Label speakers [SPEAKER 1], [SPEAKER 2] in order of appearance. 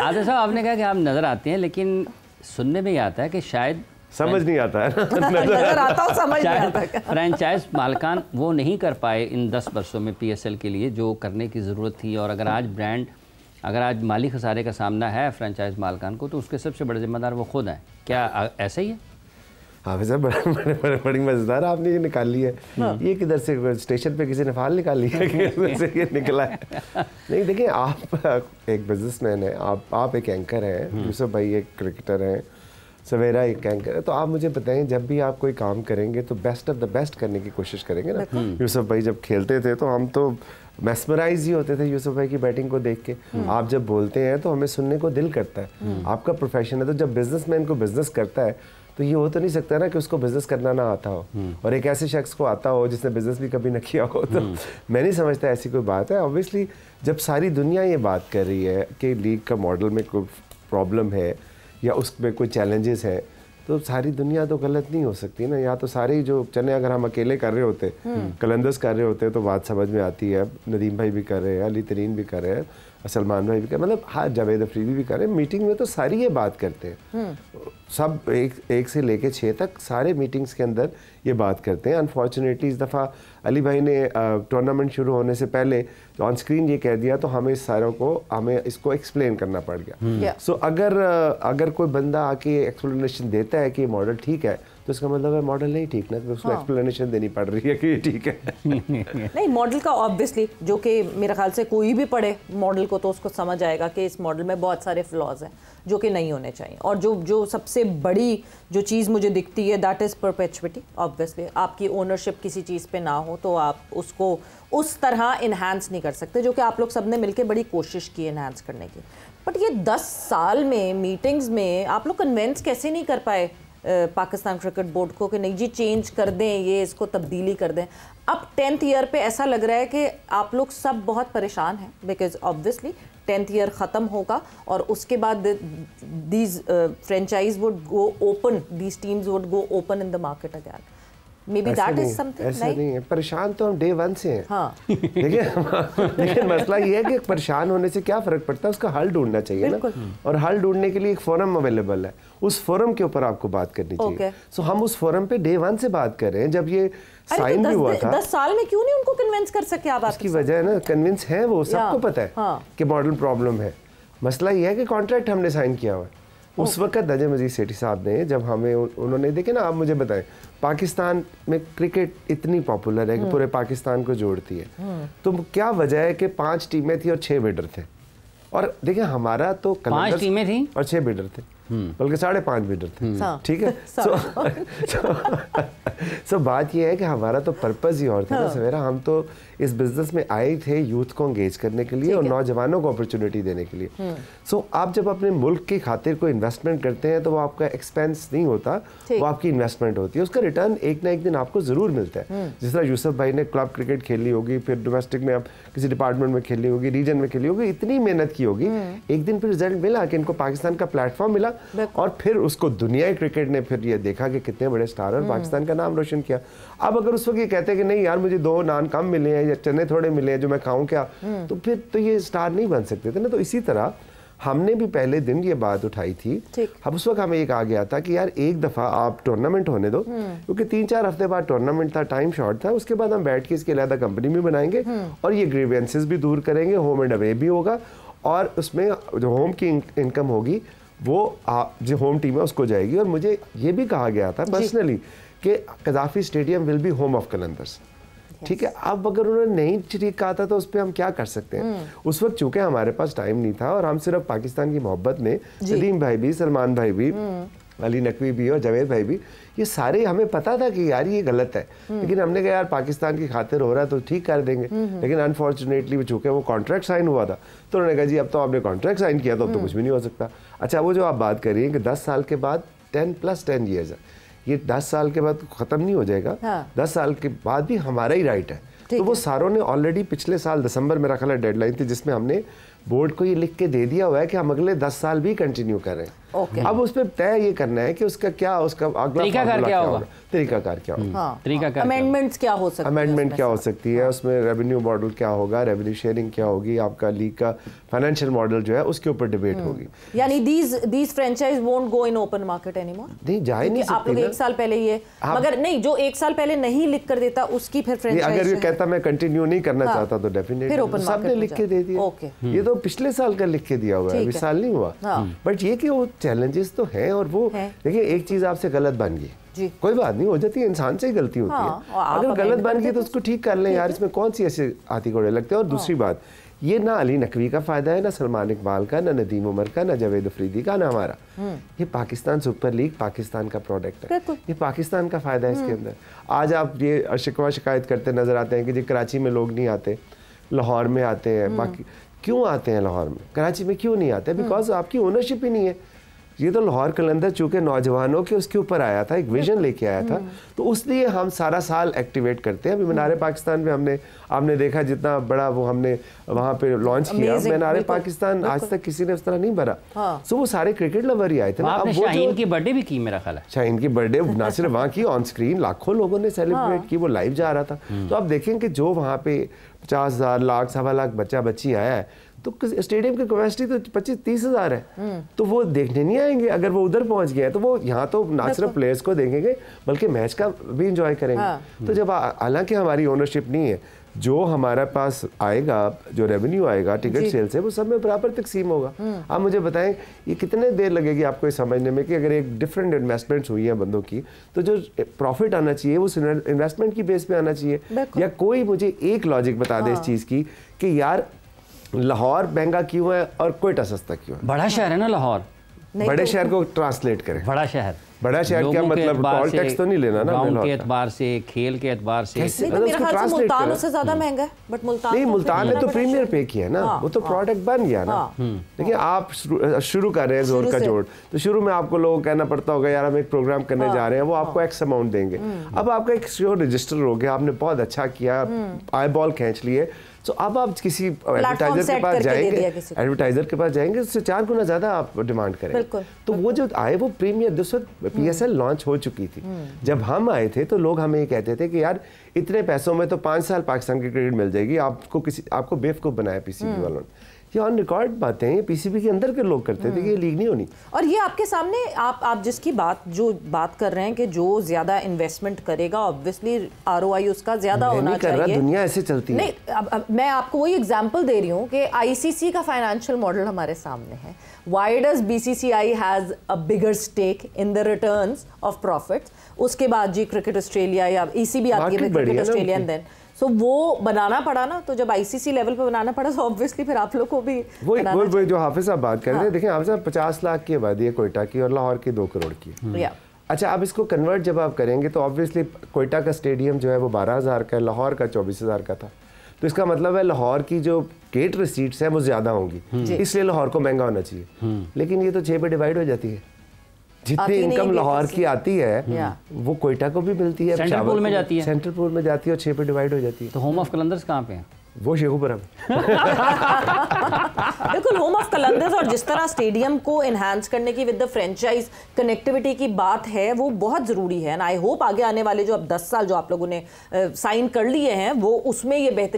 [SPEAKER 1] आदिल साहब, आपने कहा कि आप नज़र आते हैं, लेकिन सुनने में ये आता है कि शायद
[SPEAKER 2] समझ नहीं आता है ना।
[SPEAKER 3] नजर आता हो, समझ नहीं आता।
[SPEAKER 1] फ्रेंचाइज मालिकान वो नहीं कर पाए इन 10 वर्षों में PSL के लिए जो करने की ज़रूरत थी। और अगर आज माली खसारे का सामना है फ्रेंचाइज मालिकान को, तो उसके सबसे बड़े जिम्मेदार वो खुद हैं। क्या ऐसा ही है?
[SPEAKER 2] हाँ सर, बड़ी मज़ेदार आपने ये निकाल ली है। ये किधर से, स्टेशन पे किसी ने फाल निकाल लिया है से ये निकला है? नहीं, देखिए, आप एक बिजनेसमैन हैं, आप एक एंकर हैं, यूसुफ भाई एक क्रिकेटर हैं, सवेरा एक एंकर है। तो आप मुझे बताएं, जब भी आप कोई काम करेंगे तो बेस्ट ऑफ द बेस्ट करने की कोशिश करेंगे ना। यूसुफ भाई जब खेलते थे तो हम तो मेस्मराइज ही होते थे यूसुफ भाई की बैटिंग को देख के। आप जब बोलते हैं तो हमें सुनने को दिल करता है। आपका प्रोफेशन है, तो जब बिजनेसमैन को बिजनेस करता है तो ये हो तो नहीं सकता ना कि उसको बिजनेस करना ना आता हो, और एक ऐसे शख्स को आता हो जिसने बिजनेस भी कभी ना किया हो। तो मैं नहीं समझता ऐसी कोई बात है। ऑब्वियसली जब सारी दुनिया ये बात कर रही है कि लीग का मॉडल में कोई प्रॉब्लम है या उसमें कोई चैलेंजेस हैं, तो सारी दुनिया तो गलत नहीं हो सकती ना। या तो सारे ही जो चने अगर हम अकेले कर रहे होते, कलंदर्स कर रहे होते, तो बात समझ में आती है। नदीम भाई भी कर रहे हैं, अली तरीन भी कर रहे हैं, सलमान भाई भी कर, मतलब हाँ, जावेद अफरीदी भी कर रहे हैं। मीटिंग में तो सारी ये बात करते हैं, सब एक से लेके 6 तक सारे मीटिंग्स के अंदर ये बात करते हैं। अनफॉर्चुनेटली इस दफ़ा अली भाई ने टूर्नामेंट शुरू होने से पहले तो ऑन स्क्रीन ये कह दिया, तो हमें सारों को हमें इसको एक्सप्लेन करना पड़ गया। सो अगर कोई बंदा आके एक्सप्लेनेशन देता है कि मॉडल ठीक है, तो इसका मतलब है मॉडल नहीं ठीक ना, तो उसको एक्सप्लेनेशन देनी पड़ रही है कि ये ठीक है।
[SPEAKER 3] नहीं, मॉडल का ऑब्वियसली, जो कि मेरे ख्याल से कोई भी पढ़े मॉडल को तो उसको समझ आएगा कि इस मॉडल में बहुत सारे फ्लॉज हैं जो कि नहीं होने चाहिए। और जो सबसे बड़ी जो चीज़ मुझे दिखती है, दैट इज़ परपेचुइटी। ऑब्वियसली आपकी ओनरशिप किसी चीज़ पे ना हो तो आप उसको उस तरह इन्हांस नहीं कर सकते, जो कि आप लोग सब ने मिलकर बड़ी कोशिश की इन्हांस करने की। बट ये 10 साल में मीटिंग्स में आप लोग कन्वेंस कैसे नहीं कर पाए पाकिस्तान क्रिकेट बोर्ड को कि नहीं जी चेंज कर दें, ये इसको तब्दीली कर दें? अब 10th ईयर पे ऐसा लग रहा है कि आप लोग सब बहुत परेशान हैं, बिकॉज ऑब्वियसली 10th ईयर ख़त्म होगा और उसके बाद these franchise would go open, these teams would go open in the market again. Maybe that is something,
[SPEAKER 2] ऐसा नहीं है। परेशान तो हम डे 1 से हैं।
[SPEAKER 3] हाँ।
[SPEAKER 2] लेकिन मसला ये है कि परेशान होने से क्या फ़र्क पड़ता है, उसका हल ढूंढना चाहिए ना। और हल ढूंढने के लिए एक फोरम अवेलेबल है, उस फोरम के ऊपर आपको बात करनी चाहिए। सो हम उस फोरम पे डे 1 से बात कर रहे हैं, जब ये साइन भी हुआ था।
[SPEAKER 3] 10 साल में क्यों नहीं उनको कन्विंस कर सके आप?
[SPEAKER 2] उसकी वजह है ना, कन्विंस है वो, सबको पता है कि मॉडल प्रॉब्लम है। मसला ये है कि कॉन्ट्रैक्ट हमने साइन किया हुआ है। उस वक्त नजम अजीज सेठी साहब ने, जब हमें उन्होंने, देखे ना, आप मुझे बताएं, पाकिस्तान में क्रिकेट इतनी पॉपुलर है कि पूरे पाकिस्तान को जोड़ती है, तो क्या वजह है कि 5 टीमें थी और 6 बिडर थे? और देखिए हमारा तो
[SPEAKER 1] 5 टीमें थी
[SPEAKER 2] और 6 बिडर थे, बल्कि 5.5 बिडर थे। ठीक है। सो बात यह है कि हमारा तो पर्पस ही और था ना सवेरा। हम तो इस बिजनेस में आए थे यूथ को एंगेज करने के लिए और नौजवानों को अपॉर्चुनिटी देने के लिए। सो आप जब अपने मुल्क की खातिर कोई इन्वेस्टमेंट करते हैं तो वो आपका एक्सपेंस नहीं होता, वो आपकी इन्वेस्टमेंट होती है। उसका रिटर्न एक ना एक दिन आपको जरूर मिलता है। जिस तरह यूसुफ भाई ने क्लब क्रिकेट खेली होगी, फिर डोमेस्टिक में आप किसी डिपार्टमेंट में खेली होगी, रीजन में खेली होगी, इतनी मेहनत की होगी, एक दिन फिर रिजल्ट मिला कि इनको पाकिस्तान का प्लेटफॉर्म मिला और फिर उसको दुनियाई क्रिकेट ने फिर ये देखा कि कितने बड़े स्टार और पाकिस्तान का नाम रोशन किया। अब अगर उस वक्त ये कहते हैं कि नहीं यार मुझे 2 नान कम मिले हैं या चने थोड़े मिले हैं जो मैं खाऊं क्या, तो फिर तो ये स्टार नहीं बन सकते थे ना। तो इसी तरह हमने भी पहले दिन ये बात उठाई थी। अब उस वक्त हमें एक आ गया था कि यार एक दफ़ा आप टूर्नामेंट होने दो, क्योंकि 3-4 हफ्ते बाद टूर्नामेंट था, टाइम शॉर्ट था। उसके बाद हम बैठ के इसके अलग कंपनी भी बनाएंगे और ये ग्रीवेंसेस भी दूर करेंगे, होम एंड अवे भी होगा, और उसमें जो होम की इनकम होगी वो जो होम टीम है उसको जाएगी। और मुझे ये भी कहा गया था पर्सनली कि Gaddafi stadium will be home of Qalandars. ठीक है। अब अगर उन्होंने नहीं ठीक कहा था तो उस पर हम क्या कर सकते हैं? उस वक्त चूंकि हमारे पास टाइम नहीं था और हम सिर्फ पाकिस्तान की मोहब्बत में, नदीम भाई भी, सलमान भाई भी, अली नकवी भी और जावेद भाई भी, ये सारे हमें पता था कि यार ये गलत है, लेकिन हमने कहा यार पाकिस्तान की खातिर हो रहा है तो ठीक कर देंगे। लेकिन अनफॉर्चुनेटली चूंकि वो कॉन्ट्रैक्ट साइन हुआ था तो उन्होंने कहा जी अब तो आपने कॉन्ट्रैक्ट साइन किया तो अब तो कुछ भी नहीं हो सकता। अच्छा, वो जो आप बात कर रही हैं कि 10 साल के बाद 10+10 ईयर्स है, ये 10 साल के बाद ख़त्म नहीं हो जाएगा। 10 साल के बाद भी हमारा ही राइट है। तो वो सारों ने ऑलरेडी पिछले साल दिसंबर मेरा ख्याल डेडलाइन थी जिसमें हमने बोर्ड को ये लिख के दे दिया हुआ है कि हम अगले 10 साल भी कंटिन्यू कर रहे हैं। अब उस पर तय ये करना है कि उसका क्या, उसका अगला
[SPEAKER 1] तरीकाकार क्या होगा,
[SPEAKER 2] तरीकाकार क्या होगा,
[SPEAKER 3] तरीकाकार अमेंडमेंट्स क्या हो सकती है,
[SPEAKER 2] अमेंडमेंट क्या हो सकती है, उसमें रेवेन्यू मॉडल क्या होगा, रेवेन्यू शेयरिंग क्या होगी, आपका लीग का फाइनेंशियल मॉडल जो है उसके ऊपर डिबेट होगी।
[SPEAKER 3] यानी these franchise won't go in open market anymore,
[SPEAKER 2] नहीं जा ही नहीं सकते।
[SPEAKER 3] आप लोग 1 साल पहले ये, मगर नहीं, जो 1 साल पहले नहीं लिख कर देता उसकी फिर फ्रेंचाइज,
[SPEAKER 2] अगर ये कहता मैं कंटिन्यू नहीं करना चाहता तो डेफिनेटली सबने लिख के दे दिया। ये तो पिछले साल का लिख के दिया हुआ है, अभी साल नहीं हुआ। बट ये कि वो चैलेंजेस तो हैं, और वो देखिए एक चीज आपसे गलत बन गई, कोई बात नहीं, हो जाती है, इंसान से ही गलती होती है, अगर गलत बन गई तो उसको ठीक कर लें यार, इसमें कौन सी ऐसे हाथी घोड़े लगते हैं। और दूसरी बात, ये ना अली नकवी का फायदा है, ना सलमान इकबाल का, ना नदीम उमर का, ना जावेद अफरीदी का, ना हमारा। ये पाकिस्तान सुपर लीग पाकिस्तान का प्रोडक्ट है, ये पाकिस्तान का फायदा है इसके अंदर। आज आप ये शिकवा शिकायत करते नजर आते हैं कि जी कराची में लोग नहीं आते, लाहौर में आते हैं, बाकी क्यों आते हैं लाहौर में, कराची में क्यों नहीं आते? बिकॉज आपकी ओनरशिप ही नहीं है। ये तो लाहौर कलंदर चूंकि नौजवानों के उसके ऊपर आया था, एक विजन लेके आया था, तो उसलिए हम सारा साल एक्टिवेट करते हैं। अभी मीनारे पाकिस्तान में आपने देखा जितना बड़ा वो हमने वहाँ पे लॉन्च किया, मीनारे पाकिस्तान आज तक किसी ने उस तरह नहीं भरा। सो वो सारे क्रिकेट लवर ही आए थे।
[SPEAKER 1] आपने शाहीन की बर्थडे भी की मेरा ख्याल है,
[SPEAKER 2] शाहीन की बर्थडे ना सिर्फ वहाँ की, ऑन स्क्रीन लाखों लोगों ने सेलिब्रेट की, वो लाइव जा रहा था। तो आप देखें कि जो वहाँ पे 50,000 लाख 1.25 लाख बच्चा बच्ची आया है, तो स्टेडियम की कैपेसिटी तो 25-30 हज़ार है, तो वो देखने नहीं आएंगे। अगर वो उधर पहुंच गए तो वो यहाँ तो ना सिर्फ प्लेयर्स को देखेंगे बल्कि मैच का भी इंजॉय करेंगे। तो जब हालांकि हमारी ओनरशिप नहीं है, जो हमारे पास आएगा, जो रेवेन्यू आएगा टिकट सेल से, वो सब में बराबर तकसीम होगा। आप मुझे बताएं ये कितने देर लगेगी आपको ये समझने में कि अगर एक डिफरेंट इन्वेस्टमेंट्स हुई है बंदों की, तो जो प्रॉफिट आना चाहिए वो इन्वेस्टमेंट की बेस पे आना चाहिए। या कोई मुझे एक लॉजिक बता दे इस चीज़ की कि यार लाहौर महंगा क्यों है और कोयटा सस्ता क्यों है?
[SPEAKER 1] बड़ा शहर है ना लाहौर,
[SPEAKER 2] बड़े शहर को ट्रांसलेट करें।
[SPEAKER 1] बड़ा शहर
[SPEAKER 2] क्या मतलब, टोल टैक्स तो नहीं लेना ना,
[SPEAKER 1] गांव के एतबार से, खेल के एतबार से।
[SPEAKER 3] मेरा ख्याल से मुल्तान उससे ज्यादा महंगा है, बट मुल्तान
[SPEAKER 2] नहीं, मुल्तान ने तो प्रीमियर पे किया ना, वो तो प्रोडक्ट बन गया ना। देखिए आप शुरू कर रहे हैं जोर का जोड़, तो शुरू में आपको लोगों को कहना पड़ता होगा यार हम एक प्रोग्राम करने जा रहे हैं, वो आपको एक्स अमाउंट देंगे। अब आपका एक श्योर रजिस्टर हो गया, आपने बहुत अच्छा किया, आई बॉल खींच लिए, तो अब आप किसी एडवर्टाइजर के पास जाएंगे, उससे 4 गुना ज्यादा आप डिमांड करेंगे। तो वो जो आए वो प्रीमियर, दोस्तों PSL लॉन्च हो चुकी थी जब हम आए थे, तो लोग हमें ये कहते थे कि यार इतने पैसों में तो 5 साल पाकिस्तान की क्रिकेट मिल जाएगी, आपको बेवकूफ बनाया PCB वालों ने। ये ऑन रिकॉर्ड बातें हैं, PCB के अंदर के लोग करते थे कि ये लीग नहीं होनी।
[SPEAKER 3] और ये आपके सामने आप जिसकी बात कर रहे हैं कि जो ज्यादा इन्वेस्टमेंट करेगा ऑब्वियसली ROI उसका ज्यादा होना चाहिए।
[SPEAKER 2] दुनिया ऐसे चलती है।
[SPEAKER 3] नहीं, अब मैं आपको वही एग्जांपल दे रही हूँ कि ICC का फाइनेंशियल मॉडल हमारे सामने है। Why does BCCI has a bigger stake in the returns of profits? उसके बाद जी क्रिकेट ऑस्ट्रेलिया या ECB आती है, क्रिकेट ऑस्ट्रेलिया, एंड देन तो वो बनाना पड़ा ना, तो जब ICC लेवल पे बनाना पड़ा तो ऑब्वियसली फिर आप लोग को भी
[SPEAKER 2] वही जो हाफिज साहब बात कर रहे हैं। देखिए हाफिज साहब 50 लाख की आबादी है कोयटा की, और लाहौर की 2 करोड़ की। अच्छा, अब इसको कन्वर्ट जब आप करेंगे तो ऑब्वियसली कोयटा का स्टेडियम जो है वो 12,000 का है, लाहौर का 24,000 का था। तो इसका मतलब है लाहौर की जो गेट रिसीट्स है वो ज्यादा होंगी, इसलिए लाहौर को महंगा होना चाहिए। लेकिन ये तो 6 पे डिवाइड हो जाती है। जितनी इनकम लाहौर की आती है वो कोयटा को भी मिलती है,
[SPEAKER 1] सेंट्रल पूल में जाती है,
[SPEAKER 2] सेंट्रल पूल में जाती है और 6 पे डिवाइड हो जाती है।
[SPEAKER 1] तो होम ऑफ कलंदर्स कहाँ पे है?
[SPEAKER 2] वो शेखुपुरा में।
[SPEAKER 3] बिल्कुल होम ऑफ कलंदर्स। और जिस तरह स्टेडियम को एनहांस करने की विद द फ्रेंचाइज कनेक्टिविटी की बात है वो बहुत ज़रूरी है, एंड आई होप आगे आने वाले जो अब 10 साल जो आप लोगों ने साइन कर लिए हैं वो उसमें ये बेहतरीन